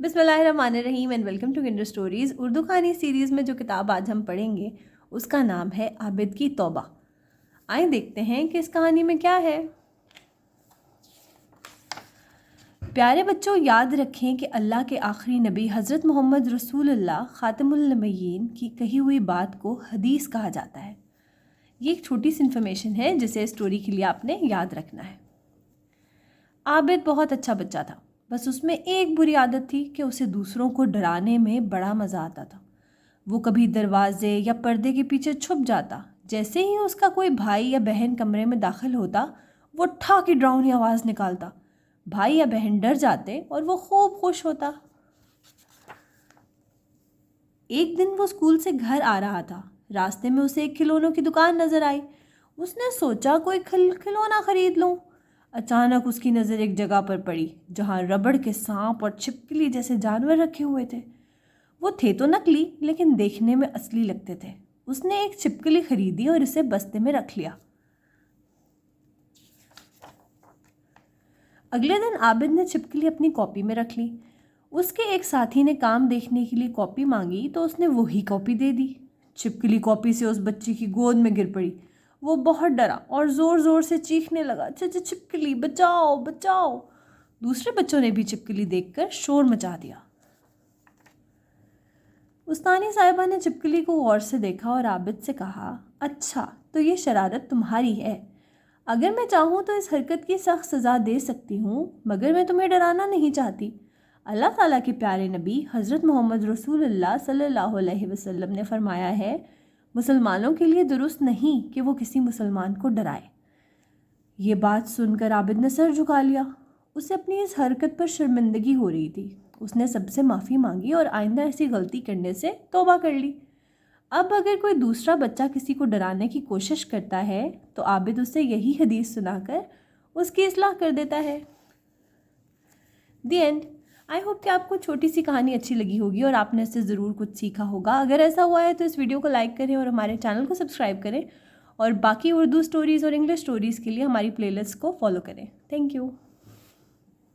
بسم اللہ الرحمن الرحیم and welcome to kinder stories. Urdu کہانی سیریز میں جو کتاب آج ہم پڑھیں گے اس کا نام ہے عابد کی توبہ۔ آئیں دیکھتے ہیں کہ اس کہانی میں کیا ہے۔ پیارے بچوں، یاد رکھیں کہ اللہ کے آخری نبی حضرت محمد رسول اللہ خاتم النبیین کی کہی ہوئی بات کو حدیث کہا جاتا ہے۔ یہ ایک چھوٹی سی انفارمیشن ہے جسے اسٹوری کے لیے آپ نے یاد رکھنا ہے۔ عابد بہت اچھا بچہ تھا، بس اس میں ایک بری عادت تھی کہ اسے دوسروں کو ڈرانے میں بڑا مزہ آتا تھا۔ وہ کبھی دروازے یا پردے کے پیچھے چھپ جاتا۔ جیسے ہی اس کا کوئی بھائی یا بہن کمرے میں داخل ہوتا، وہ ٹھا کی ڈراؤنی آواز نکالتا۔ بھائی یا بہن ڈر جاتے اور وہ خوب خوش ہوتا۔ ایک دن وہ اسکول سے گھر آ رہا تھا۔ راستے میں اسے ایک کھلونوں کی دکان نظر آئی۔ اس نے سوچا کوئی کھلونا خرید لوں۔ اچانک اس کی نظر ایک جگہ پر پڑی جہاں ربڑ کے سانپ اور چھپکلی جیسے جانور رکھے ہوئے تھے۔ وہ تھے تو نکلی لیکن دیکھنے میں اصلی لگتے تھے۔ اس نے ایک چھپکلی خریدی اور اسے بستے میں رکھ لیا۔ اگلے دن عابد نے چھپکلی اپنی کاپی میں رکھ لی۔ اس کے ایک ساتھی نے کام دیکھنے کے لیے کاپی مانگی تو اس نے وہی کاپی دے دی۔ چھپکلی کاپی سے اس بچے کی گود میں گر پڑی۔ وہ بہت ڈرا اور زور زور سے چیخنے لگا، چھپکلی بچاؤ بچاؤ۔ دوسرے بچوں نے بھی چھپکلی دیکھ کر شور مچا دیا۔ استانی صاحبہ نے چھپکلی کو غور سے دیکھا اور عابد سے کہا، اچھا تو یہ شرارت تمہاری ہے۔ اگر میں چاہوں تو اس حرکت کی سخت سزا دے سکتی ہوں، مگر میں تمہیں ڈرانا نہیں چاہتی۔ اللہ تعالیٰ کے پیارے نبی حضرت محمد رسول اللہ صلی اللہ علیہ وسلم نے فرمایا ہے، مسلمانوں کے لیے درست نہیں کہ وہ کسی مسلمان کو ڈرائے۔ یہ بات سن کر عابد نے سر جھکا لیا۔ اسے اپنی اس حرکت پر شرمندگی ہو رہی تھی۔ اس نے سب سے معافی مانگی اور آئندہ ایسی غلطی کرنے سے توبہ کر لی۔ اب اگر کوئی دوسرا بچہ کسی کو ڈرانے کی کوشش کرتا ہے تو عابد اسے یہی حدیث سنا کر اس کی اصلاح کر دیتا ہے۔ The end. آئی ہوپ کہ آپ کو چھوٹی سی کہانی اچھی لگی ہوگی اور آپ نے اس سے ضرور کچھ سیکھا ہوگا۔ اگر ایسا ہوا ہے تو اس ویڈیو کو لائک کریں اور ہمارے چینل کو سبسکرائب کریں، اور باقی اردو سٹوریز اور انگلش سٹوریز کے لیے ہماری پلے لسٹ کو فالو کریں۔ Thank you.